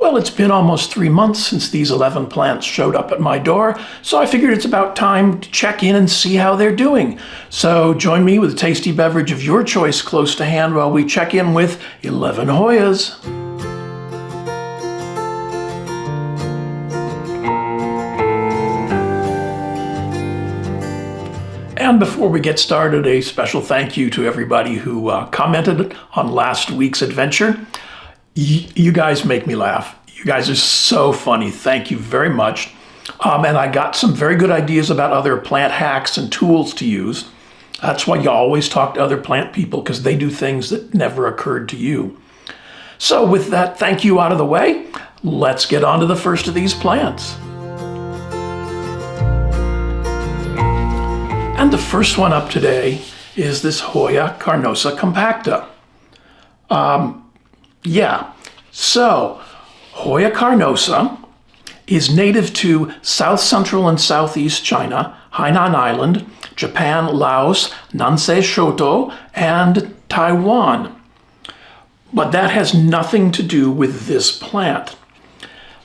Well, it's been almost 3 months since these 11 plants showed up at my door, so I figured it's about time to check in and see how they're doing. So join me with a tasty beverage of your choice close to hand while we check in with 11 Hoyas. And before we get started, a special thank you to everybody who commented on last week's adventure. You guys make me laugh. You guys are so funny. Thank you very much. And I got some very good ideas about other plant hacks and tools to use. That's why you always talk to other plant people, because they do things that never occurred to you. So with that thank you out of the way, let's get on to the first of these plants. And the first one up today is this Hoya carnosa compacta. So Hoya carnosa is native to South Central and Southeast China, Hainan Island, Japan, Laos, Nansei Shoto, and Taiwan. But that has nothing to do with this plant.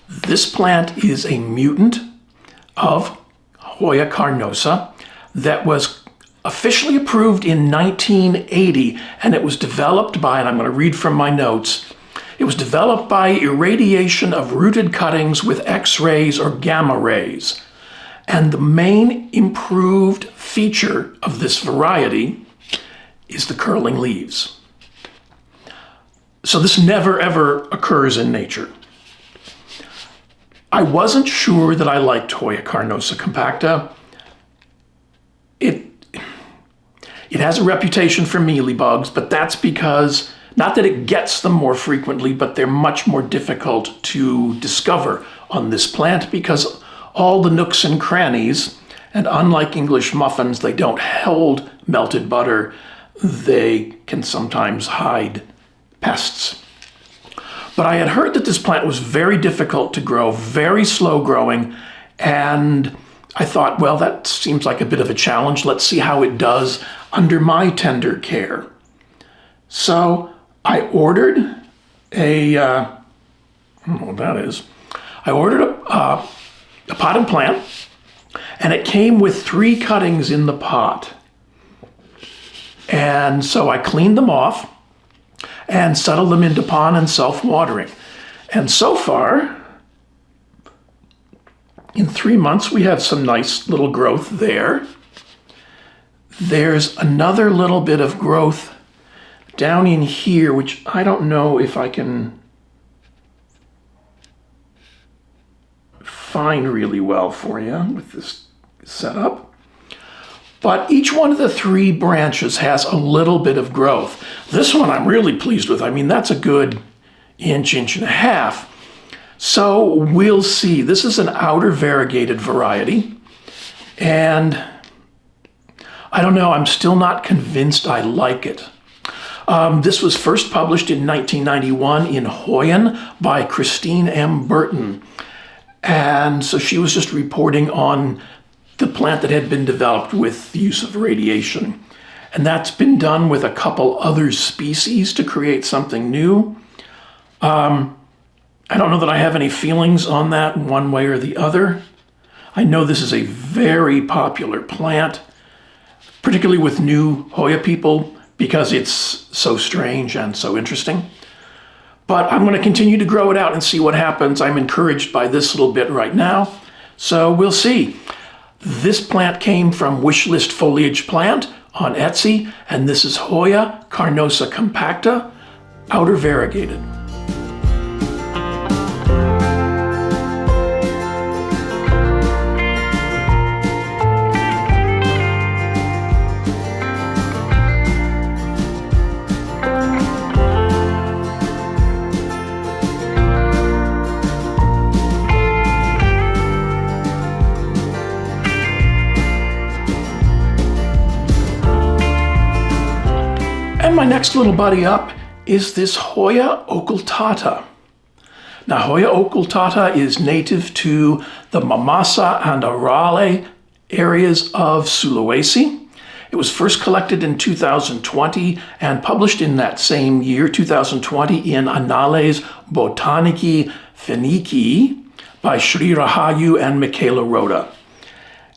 This plant is a mutant of Hoya carnosa that was officially approved in 1980, and it was developed by, and I'm going to read from my notes, it was developed by irradiation of rooted cuttings with X-rays or gamma rays. And the main improved feature of this variety is the curling leaves. So this never ever occurs in nature. I wasn't sure that I liked Hoya carnosa compacta. It has a reputation for mealybugs, but that's because, not that it gets them more frequently, but they're much more difficult to discover on this plant because all the nooks and crannies, and unlike English muffins, they don't hold melted butter, they can sometimes hide pests. But I had heard that this plant was very difficult to grow, very slow growing, and I thought, well, that seems like a bit of a challenge. Let's see how it does under my tender care. So I ordered I don't know what that is. I ordered a potted plant, and it came with 3 cuttings in the pot. And so I cleaned them off and settled them into pond and self-watering. And so far, in 3 months, we have some nice little growth there. There's another little bit of growth down in here, which I don't know if I can find really well for you with this setup. But each one of the 3 branches has a little bit of growth. This one I'm really pleased with. I mean, that's a good inch and a half. So we'll see. This is an outer variegated variety. And I don't know, I'm still not convinced I like it. This was first published in 1991 in Hoyan by Christine M. Burton. And so she was just reporting on the plant that had been developed with the use of radiation. And that's been done with a couple other species to create something new. I don't know that I have any feelings on that one way or the other. I know this is a very popular plant, particularly with new Hoya people, because it's so strange and so interesting. But I'm going to continue to grow it out and see what happens. I'm encouraged by this little bit right now, so we'll see. This plant came from Wishlist Foliage Plant on Etsy, and this is Hoya carnosa compacta, outer variegated. And my next little buddy up is this Hoya occultata. Now, Hoya occultata is native to the Mamasa and Arale areas of Sulawesi. It was first collected in 2020 and published in that same year, 2020, in Annales Botanici Fenici by Sri Rahayu and Michaela Rhoda.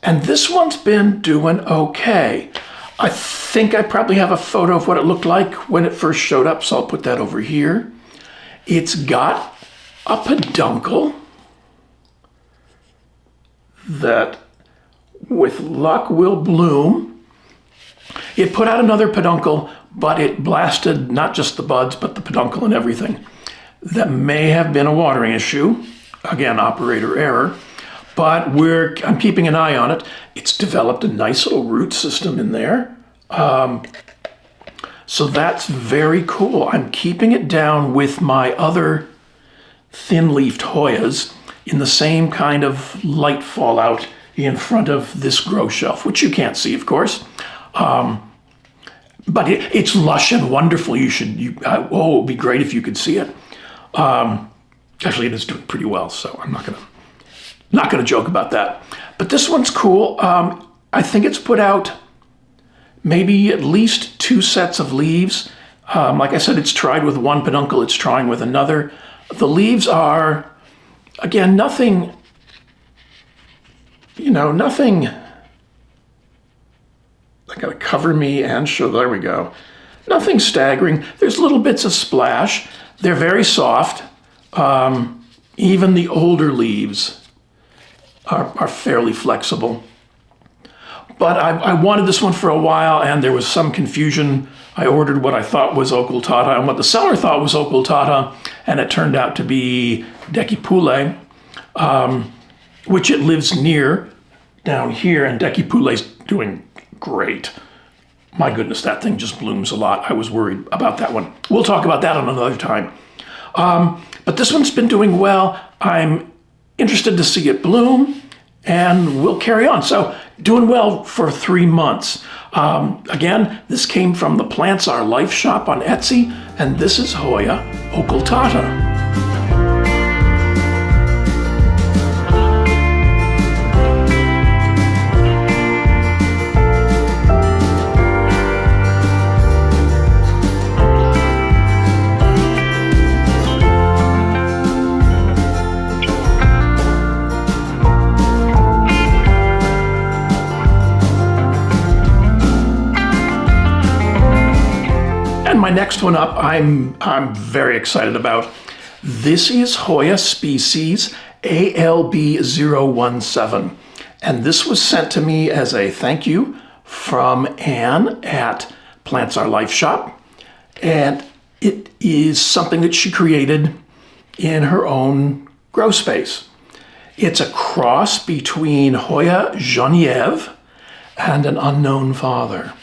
And this one's been doing okay. I think I probably have a photo of what it looked like when it first showed up, so I'll put that over here. It's got a peduncle that, with luck, will bloom. It put out another peduncle, but it blasted not just the buds, but the peduncle and everything. That may have been a watering issue. Again, operator error. But I'm keeping an eye on it. It's developed a nice little root system in there. So that's very cool. I'm keeping it down with my other thin-leafed Hoyas in the same kind of light fallout in front of this grow shelf, which you can't see, of course. But it's lush and wonderful. It would be great if you could see it. Actually, it is doing pretty well, so I'm not gonna joke about that. But this one's cool. I think it's put out maybe at least 2 sets of leaves. Like I said, it's tried with one peduncle, it's trying with another. The leaves are, again, nothing. I gotta cover me and show, there we go. Nothing staggering. There's little bits of splash. They're very soft. Even the older leaves are fairly flexible. But I wanted this one for a while, and there was some confusion. I ordered what I thought was occultata and what the seller thought was occultata, and it turned out to be decipule, which it lives near down here, and decipule's doing great. My goodness, that thing just blooms a lot. I was worried about that one. We'll talk about that on another time. But this one's been doing well. I'm interested to see it bloom, and we'll carry on. So doing well for 3 months. Again, this came from the Plants Are Life shop on Etsy, and this is Hoya occultata. My next one up, I'm very excited about. This is Hoya species ALB017, and this was sent to me as a thank you from Anne at Plants Are Life shop, and it is something that she created in her own grow space. It's a cross between Hoya Genevieve and an unknown father.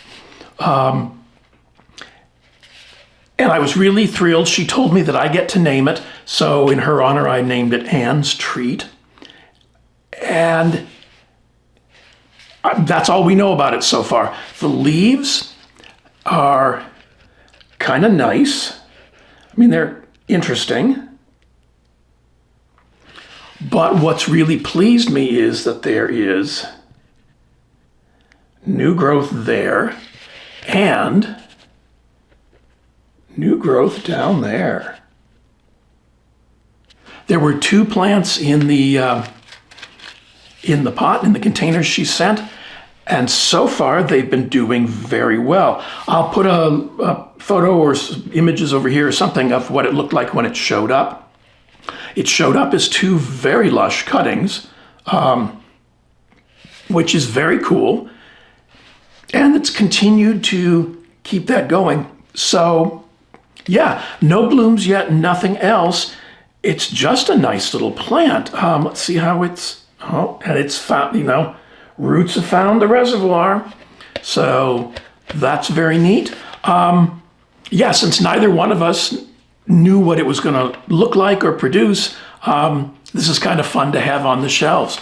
And I was really thrilled. She told me that I get to name it. So in her honor, I named it Anne's Treat. And that's all we know about it so far. The leaves are kind of nice. I mean, they're interesting. But what's really pleased me is that there is new growth there and new growth down there. There were 2 plants in the pot, in the containers she sent, and so far they've been doing very well. I'll put a photo or images over here or something of what it looked like when it showed up. It showed up as 2 very lush cuttings, which is very cool, and it's continued to keep that going. So yeah, no blooms yet, nothing else. It's just a nice little plant. Let's see how it's, and it's found, roots have found the reservoir. So that's very neat. Yeah, since neither one of us knew what it was gonna look like or produce, this is kind of fun to have on the shelves.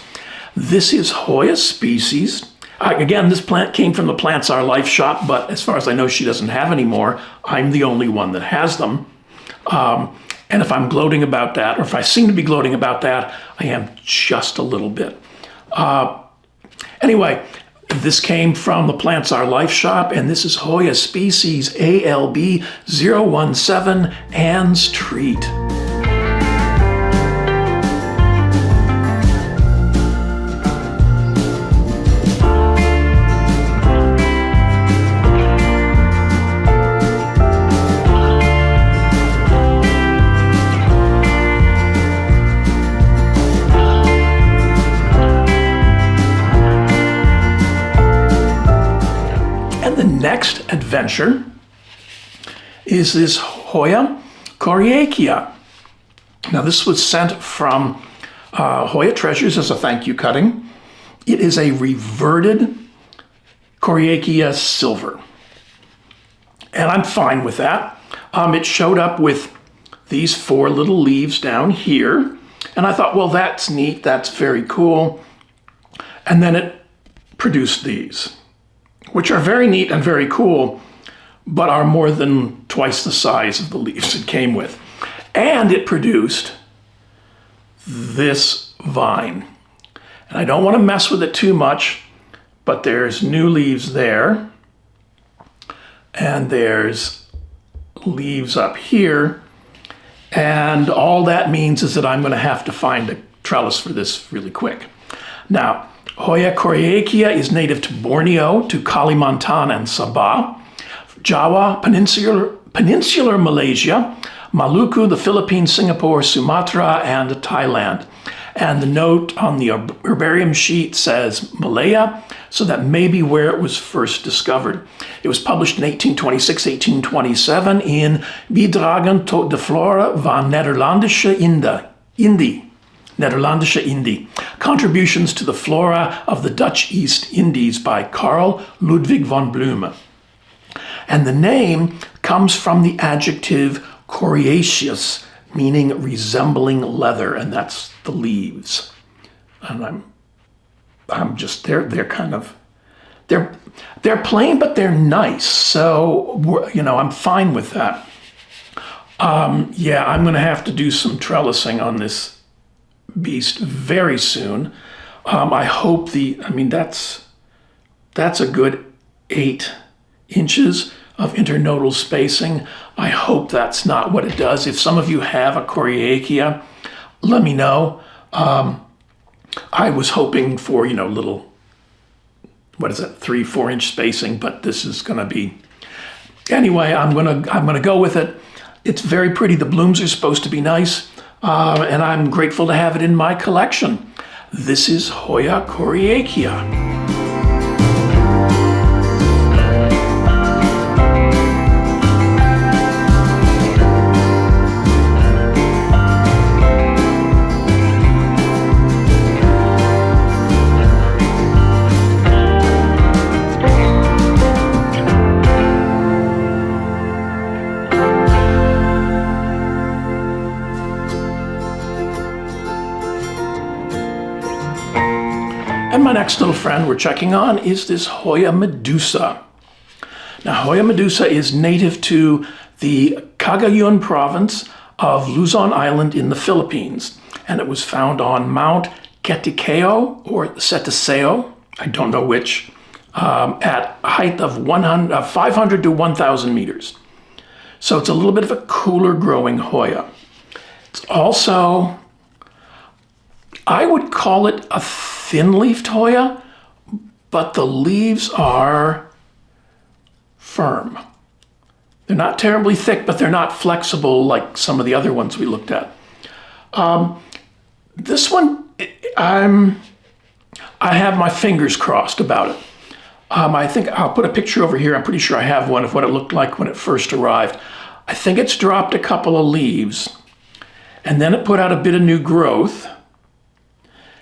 This is Hoya species. Again, this plant came from the Plants Are Life shop, but as far as I know, she doesn't have any more. I'm the only one that has them. And if I'm gloating about that, or if I seem to be gloating about that, I am just a little bit. Anyway, This came from the Plants Our Life shop, and this is Hoya species ALB017 Anne's Treat. The next adventure is this Hoya coriacea. Now this was sent from Hoya Treasures as a thank you cutting. It is a reverted coriacea silver. And I'm fine with that. It showed up with these 4 little leaves down here. And I thought, well, that's neat. That's very cool. And then it produced these, which are very neat and very cool, but are more than twice the size of the leaves it came with. And it produced this vine. And I don't want to mess with it too much, but there's new leaves there. And there's leaves up here. And all that means is that I'm going to have to find a trellis for this really quick. Now, Hoya coriacea is native to Borneo, to Kalimantan and Sabah, Java, peninsular Malaysia, Maluku, the Philippines, Singapore, Sumatra, and Thailand. And the note on the herbarium sheet says Malaya, so that may be where it was first discovered. It was published in 1826-1827 in Bijdragen tot de Flora van Nederlandische Indie. Nederlandische Indie, Contributions to the Flora of the Dutch East Indies by Carl Ludwig von Blume. And the name comes from the adjective coriaceous, meaning resembling leather, and that's the leaves. And I'm just, they're kind of, they're plain, but they're nice. So, I'm fine with that. Yeah, I'm going to have to do some trellising on this beast very soon. I hope that's a good 8 inches of internodal spacing. I hope that's not what it does. If some of you have a coriacea, let me know. I was hoping for, little, 3-4 inch spacing, but this is going to be, anyway, I'm going to go with it. It's very pretty. The blooms are supposed to be nice. And I'm grateful to have it in my collection. This is Hoya coriacea. And my next little friend we're checking on is this Hoya medusa. Now, Hoya medusa is native to the Cagayan province of Luzon Island in the Philippines. And it was found on Mount Ketikeo or Cetiseo, I don't know which, at a height of 500 to 1,000 meters. So it's a little bit of a cooler growing Hoya. It's also, I would call it a thin-leafed Hoya, but the leaves are firm. They're not terribly thick, but they're not flexible like some of the other ones we looked at. This one, I have my fingers crossed about it. I think I'll put a picture over here. I'm pretty sure I have one of what it looked like when it first arrived. I think it's dropped a couple of leaves, and then it put out a bit of new growth.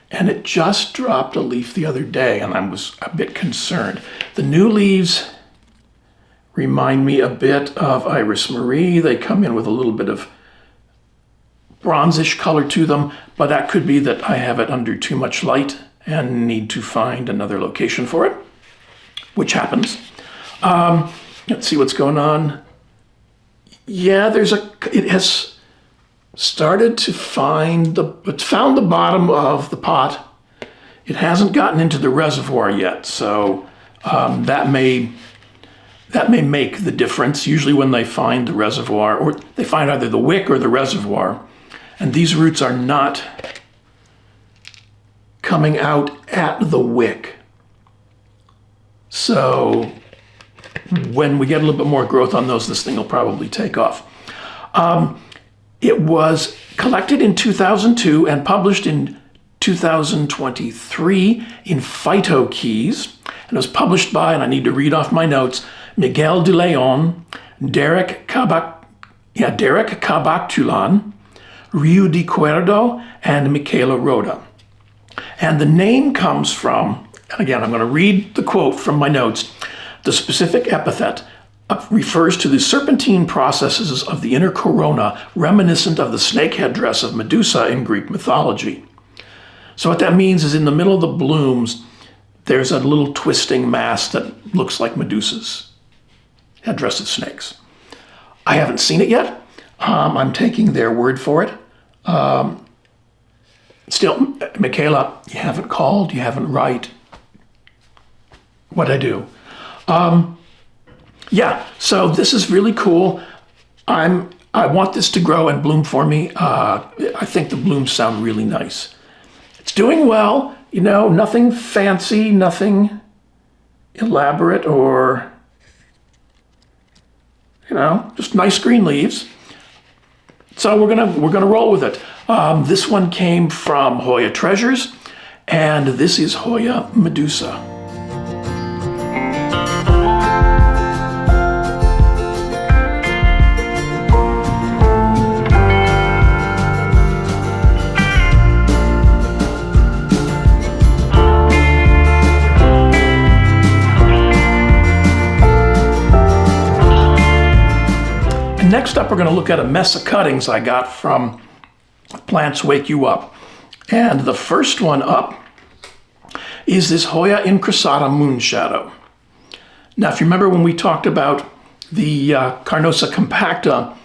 And it just dropped a leaf the other day, and I was a bit concerned. The new leaves remind me a bit of Iris Marie. They come in with a little bit of bronzish color to them, but that could be that I have it under too much light and need to find another location for it, which happens. Let's see what's going on. Yeah, it has started to found the bottom of the pot. It hasn't gotten into the reservoir yet, so that may make the difference. Usually when they find the reservoir, or they find either the wick or the reservoir, and these roots are not coming out at the wick. So when we get a little bit more growth on those, this thing will probably take off. It was collected in 2002 and published in 2023 in Phytokeys. And it was published by, and I need to read off my notes, Miguel de Leon, Derek Cabactulan, Rio de Cuerdo, and Michaela Rhoda. And the name comes from, and again, I'm going to read the quote from my notes. The specific epithet refers to the serpentine processes of the inner corona, reminiscent of the snake headdress of Medusa in Greek mythology. So what that means is in the middle of the blooms, there's a little twisting mass that looks like Medusa's headdress of snakes. I haven't seen it yet. I'm taking their word for it. Still, Michaela, you haven't called, you haven't write. What'd I do? Yeah, so this is really cool. I want this to grow and bloom for me. I think the blooms sound really nice. It's doing well, you know, nothing fancy, nothing elaborate, or, you know, just nice green leaves. So we're gonna roll with it. This one came from Hoya Treasures, and this is Hoya Medusa. Next up, we're going to look at a mess of cuttings I got from Plants Wake You Up. And the first one up is this Hoya incrassata Moon Shadow. Now, if you remember when we talked about the Carnosa compacta,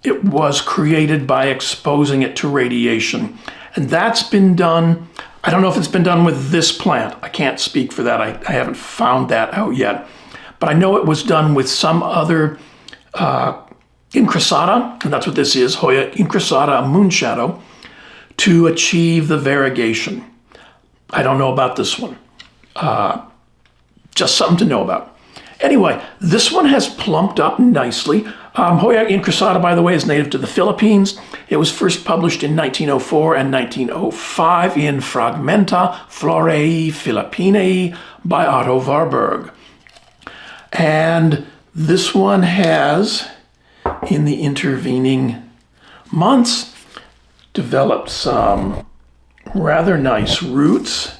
it was created by exposing it to radiation. And that's been done, I don't know if it's been done with this plant. I can't speak for that. I haven't found that out yet. But I know it was done with some other incrassata, and that's what this is, Hoya incrassata Moon Shadow, to achieve the variegation. I don't know about this one. Just something to know about. Anyway, this one has plumped up nicely. Hoya incrassata, by the way, is native to the Philippines. It was first published in 1904 and 1905 in Fragmenta Florae Philippinae by Otto Warburg. And this one has, in the intervening months, developed some rather nice roots.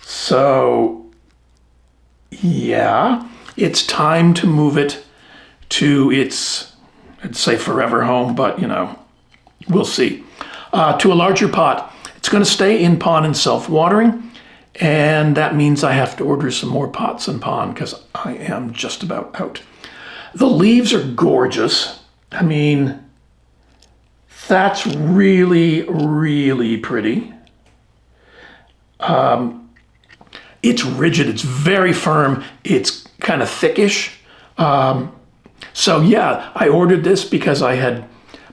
So, yeah, it's time to move it to its, I'd say forever home, but you know, we'll see. To a larger pot. It's going to stay in pond and self-watering, and that means I have to order some more pots and pond because I am just about out. The leaves are gorgeous. I mean, that's really, really pretty. It's rigid, it's very firm, it's kind of thickish. So yeah, I ordered this because I had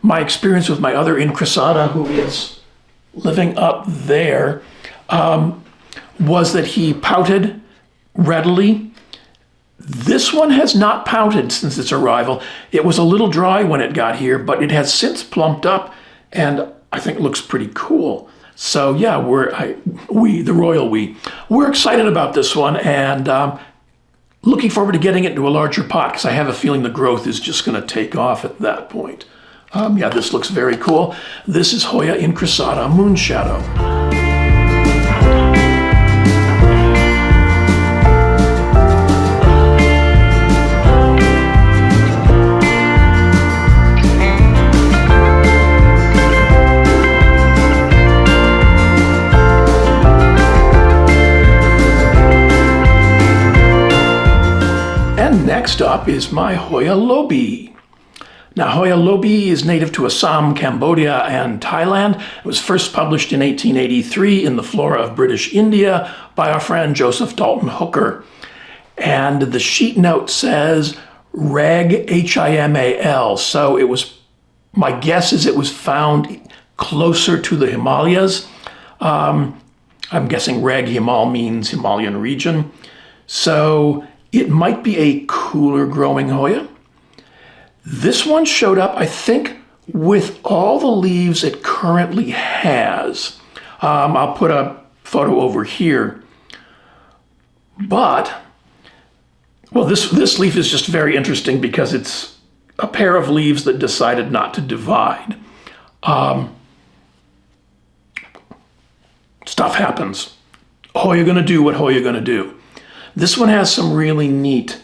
my experience with my other incrassata, who is living up there, was that he pouted readily. This one has not pouted since its arrival. It was a little dry when it got here, but it has since plumped up and I think looks pretty cool. So yeah, we're excited about this one, and looking forward to getting it into a larger pot because I have a feeling the growth is just going to take off at that point. Yeah, this looks very cool. This is Hoya incrassata Moon Shadow. Next up is my Hoya lobbii. Now, Hoya lobbii is native to Assam, Cambodia, and Thailand. It was first published in 1883 in the Flora of British India by our friend Joseph Dalton Hooker. And the sheet note says reg Himal. So it was, my guess is it was found closer to the Himalayas. I'm guessing reg Himal means Himalayan region. So it might be a cooler growing Hoya. This one showed up, I think, with all the leaves it currently has. I'll put a photo over here. But, well, this leaf is just very interesting because it's a pair of leaves that decided not to divide. Stuff happens. Hoya gonna do what Hoya gonna do. This one has some really neat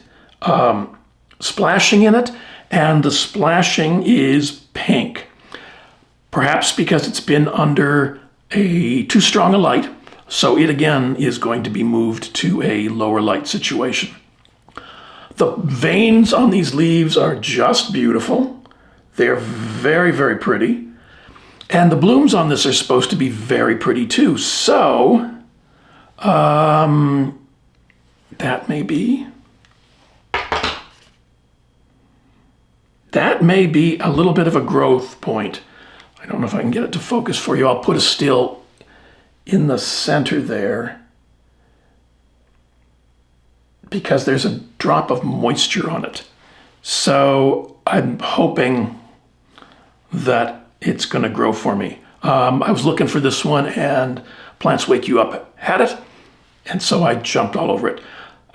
splashing in it, and the splashing is pink. Perhaps because it's been under too strong a light, so it again is going to be moved to a lower light situation. The veins on these leaves are just beautiful. They're very, very pretty. And the blooms on this are supposed to be very pretty too. So, that may be a little bit of a growth point. I don't know if I can get it to focus for you. I'll put a still in the center there because there's a drop of moisture on it. So I'm hoping that it's going to grow for me. I was looking for this one and Plants Wake You Up had it, and so I jumped all over it.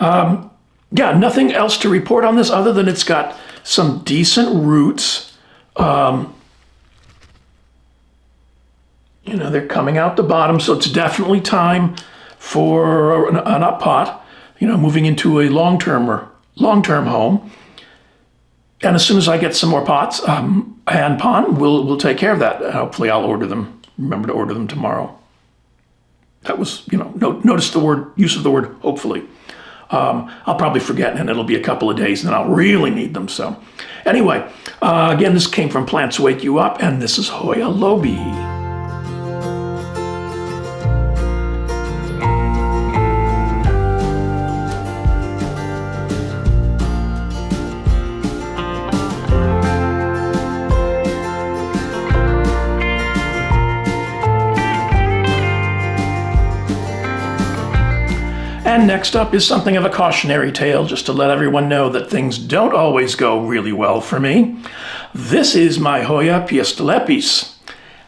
Yeah, nothing else to report on this other than it's got some decent roots. You know, they're coming out the bottom, so it's definitely time for an up pot, you know, moving into a long-term home. And as soon as I get some more pots and pond, we'll take care of that. Hopefully I'll order them. Remember to order them tomorrow. That was, you know, notice the use of the word hopefully. I'll probably forget and it'll be a couple of days and then I'll really need them. So anyway, again, this came from Plants Wake You Up, and this is Hoya lobbii. And next up is something of a cautionary tale, just to let everyone know that things don't always go really well for me. This is my hoyapiestolepis.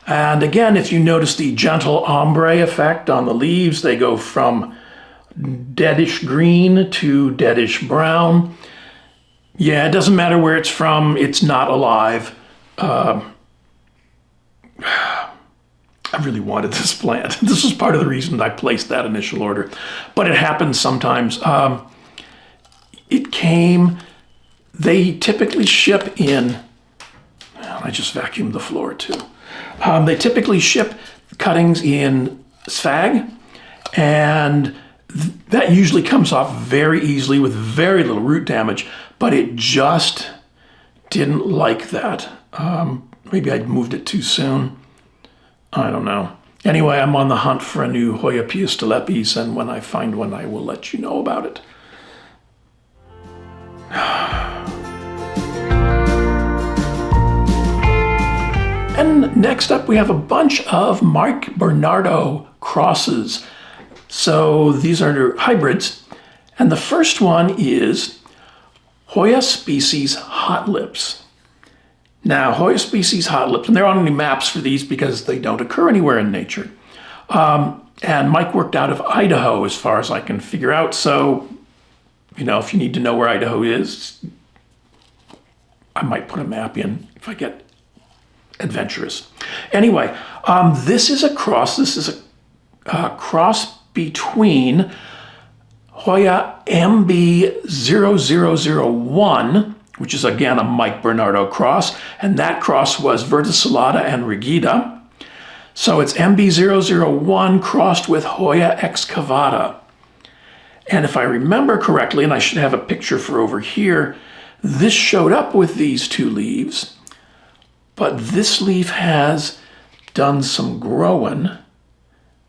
And again, if you notice the gentle ombre effect on the leaves, they go from deadish green to deadish brown. Yeah, it doesn't matter where it's from, it's not alive. I really wanted this plant. This was part of the reason I placed that initial order. But it happens sometimes. They typically ship in, I just vacuumed the floor too. They typically ship cuttings in sphagne, and that usually comes off very easily with very little root damage, but it just didn't like that. Maybe I'd moved it too soon. I don't know. Anyway, I'm on the hunt for a new hoyapiestolepis, and when I find one, I will let you know about it. And next up, we have a bunch of Mike Bernardo crosses. So these are hybrids. And the first one is Hoya species hot lips. Now, Hoya species hot lips, and there aren't any maps for these because they don't occur anywhere in nature. And Mike worked out of Idaho as far as I can figure out. So, you know, if you need to know where Idaho is, I might put a map in if I get adventurous. Anyway, this is a cross. This is a cross between Hoya MB0001, which is again a Mike Bernardo cross, and that cross was verticillata and rigida. So it's MB001 crossed with Hoya excavata. And if I remember correctly, and I should have a picture for over here, this showed up with these two leaves, but this leaf has done some growing,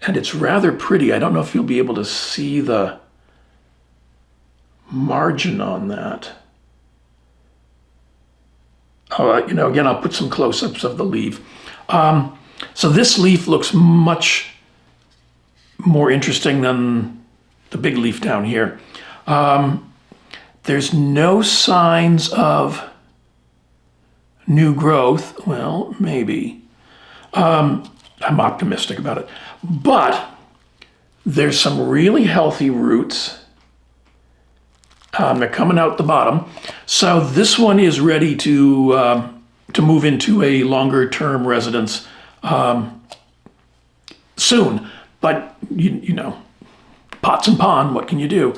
and it's rather pretty. I don't know if you'll be able to see the margin on that. Again, I'll put some close-ups of the leaf. So this leaf looks much more interesting than the big leaf down here. There's no signs of new growth. Well, maybe. I'm optimistic about it. But there's some really healthy roots. They're coming out the bottom. So this one is ready to move into a longer-term residence soon. But, you know, pots and pond, what can you do?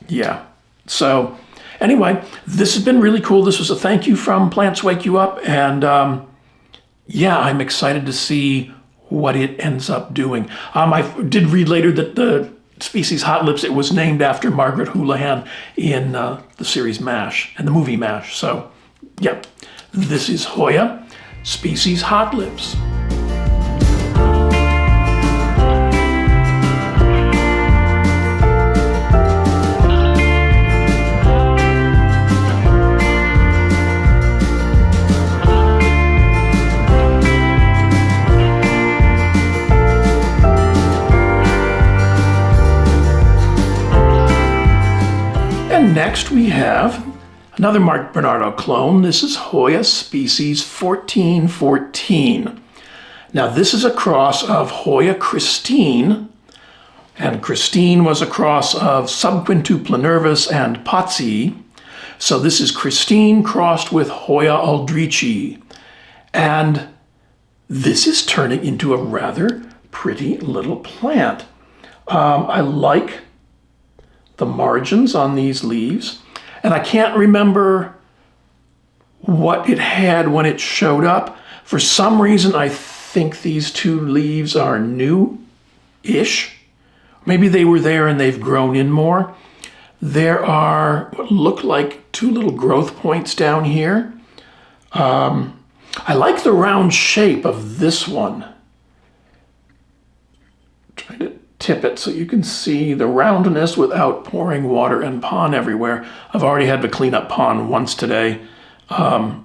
Yeah. So anyway, this has been really cool. This was a thank you from Plants Wake You Up. And yeah, I'm excited to see what it ends up doing. I did read later that the species Hot Lips, it was named after Margaret Houlihan in the series MASH and the movie MASH. So, yeah, this is Hoya, species Hot Lips. Next we have another Mark Bernardo clone. This is Hoya species 1414. Now this is a cross of Hoya Christine, and Christine was a cross of Subquintuplonervis and Pottsii. So this is Christine crossed with Hoya aldrichi. And this is turning into a rather pretty little plant. I like the margins on these leaves, and I can't remember what it had when it showed up. For some reason, I think these two leaves are new-ish. Maybe they were there and they've grown in more. There are what look like two little growth points down here. I like the round shape of this one. Trying to tip it so you can see the roundness without pouring water and pond everywhere. I've already had to clean up pond once today. I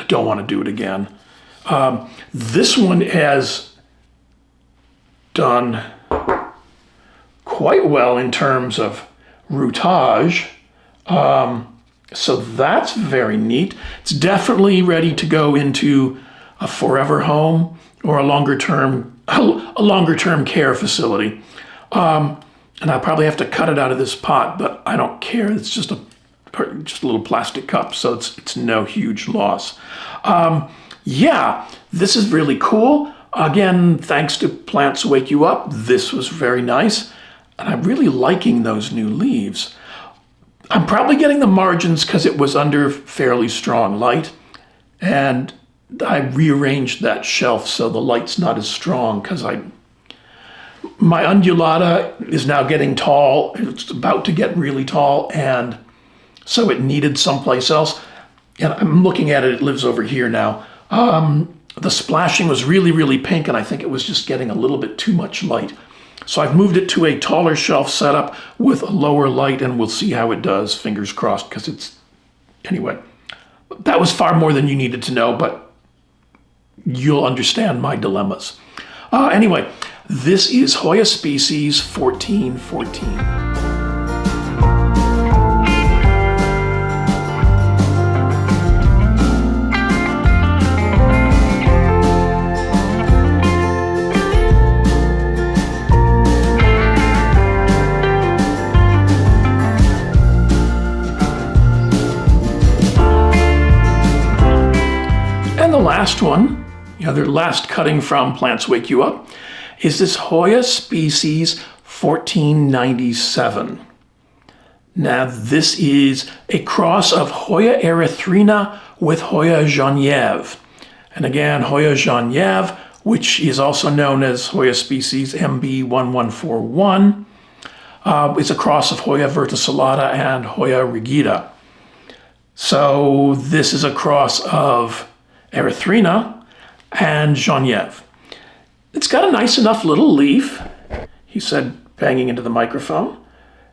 don't want to do it again. This one has done quite well in terms of rootage. So that's very neat. It's definitely ready to go into a forever home or a longer term care facility. And I'll probably have to cut it out of this pot, but I don't care. It's just a little plastic cup, so it's no huge loss. Yeah, this is really cool. Again, thanks to Plants Wake You Up. This was very nice, and I'm really liking those new leaves. I'm probably getting the margins because it was under fairly strong light, and I rearranged that shelf so the light's not as strong because my undulata is now getting tall. It's about to get really tall, and so it needed someplace else. And I'm looking at it, it lives over here now. The splashing was really, really pink, and I think it was just getting a little bit too much light. So I've moved it to a taller shelf setup with a lower light, and we'll see how it does, fingers crossed, because anyway, that was far more than you needed to know, but you'll understand my dilemmas. Anyway, this is Hoya species 1414. Last one, the other last cutting from Plants Wake You Up, is this Hoya species 1497. Now this is a cross of Hoya erythrina with Hoya Genevieve. And again, Hoya Genevieve, which is also known as Hoya species MB1141, is a cross of Hoya verticillata and Hoya rigida. So this is a cross of Erythrina and Genevieve. It's got a nice enough little leaf, he said, banging into the microphone.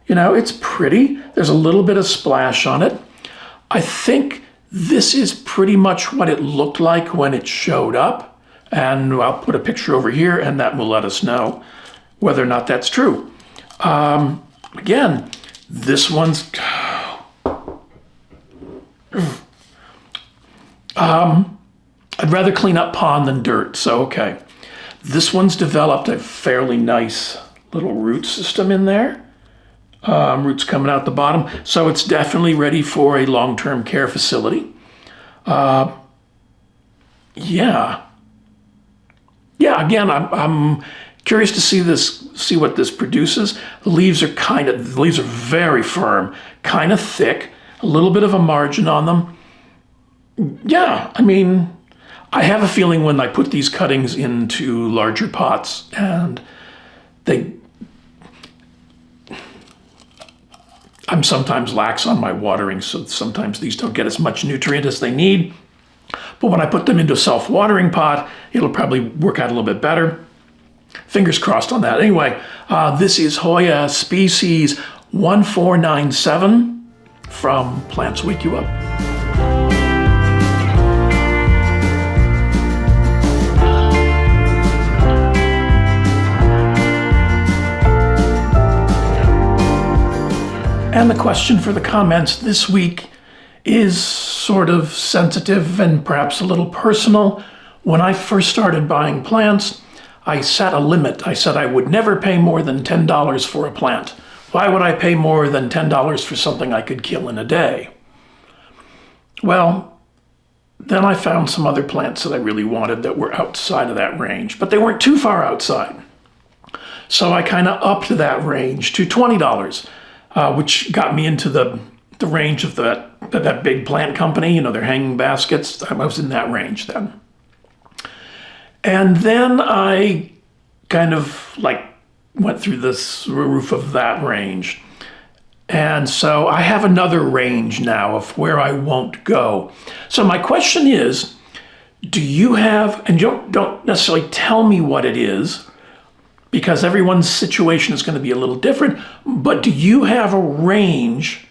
You know, it's pretty. There's a little bit of splash on it. I think this is pretty much what it looked like when it showed up. And I'll put a picture over here and that will let us know whether or not that's true. Again, this one's... I'd rather clean up pond than dirt, so okay. This one's developed a fairly nice little root system in there. Roots coming out the bottom, so it's definitely ready for a long-term care facility. Yeah, again, I'm curious to see what this produces. The leaves are very firm, kind of thick, a little bit of a margin on them. Yeah, I mean, I have a feeling when I put these cuttings into larger pots and I'm sometimes lax on my watering, so sometimes these don't get as much nutrient as they need. But when I put them into a self-watering pot, it'll probably work out a little bit better. Fingers crossed on that. Anyway, this is Hoya species 1497 from Plants Wake You Up. And the question for the comments this week is sort of sensitive and perhaps a little personal. When I first started buying plants, I set a limit. I said I would never pay more than $10 for a plant. Why would I pay more than $10 for something I could kill in a day? Well, then I found some other plants that I really wanted that were outside of that range, but they weren't too far outside. So I kind of upped that range to $20. Which got me into the range of that big plant company, you know, their hanging baskets. I was in that range then. And then I kind of went through this roof of that range. And so I have another range now of where I won't go. So my question is, do you have, and don't necessarily tell me what it is, because everyone's situation is going to be a little different, but do you have a range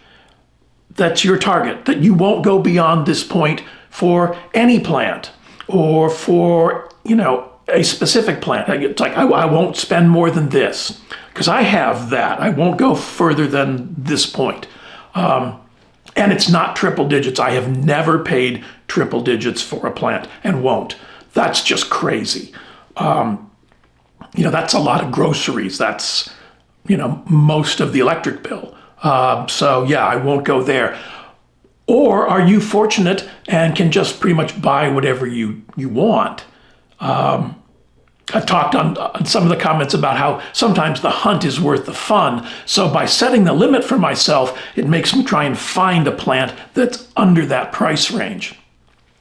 that's your target, that you won't go beyond this point for any plant or for, you know, a specific plant? It's like, I won't spend more than this, because I have that. I won't go further than this point. And it's not triple digits. I have never paid triple digits for a plant and won't. That's just crazy. You know, that's a lot of groceries. That's, you know, most of the electric bill. So yeah, I won't go there. Or are you fortunate and can just pretty much buy whatever you want? I've talked on some of the comments about how sometimes the hunt is worth the fun. So by setting the limit for myself, it makes me try and find a plant that's under that price range.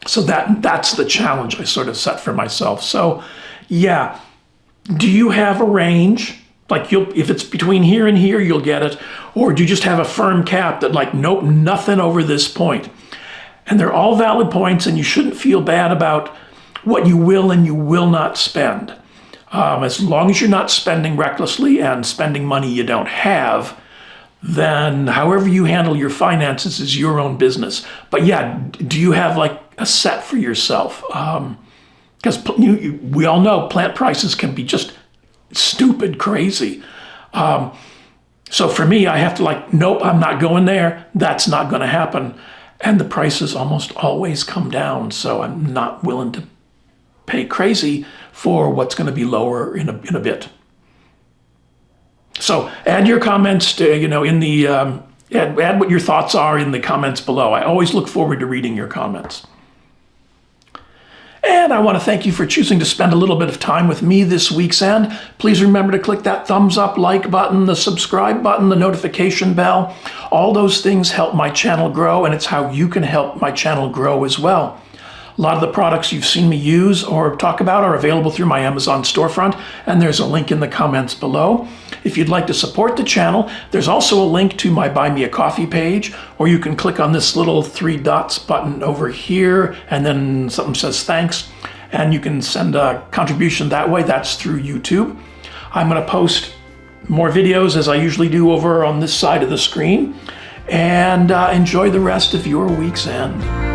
So that's the challenge I sort of set for myself. So yeah. Do you have a range? Like if it's between here and here, you'll get it. Or do you just have a firm cap that nope, nothing over this point? And they're all valid points, and you shouldn't feel bad about what you will and you will not spend. As long as you're not spending recklessly and spending money you don't have, then however you handle your finances is your own business. But yeah, do you have a set for yourself? Because we all know plant prices can be just stupid crazy. So for me, I have to nope, I'm not going there. That's not going to happen. And the prices almost always come down. So I'm not willing to pay crazy for what's going to be lower in a bit. So add your comments to, in the, add what your thoughts are in the comments below. I always look forward to reading your comments. And I want to thank you for choosing to spend a little bit of time with me this week's end. Please remember to click that thumbs up, like button, the subscribe button, the notification bell. All those things help my channel grow, and it's how you can help my channel grow as well. A lot of the products you've seen me use or talk about are available through my Amazon storefront, and there's a link in the comments below. If you'd like to support the channel, there's also a link to my Buy Me a Coffee page, or you can click on this little 3 dots button over here, and then something says thanks, and you can send a contribution that way. That's through YouTube. I'm going to post more videos as I usually do over on this side of the screen, and enjoy the rest of your week's end.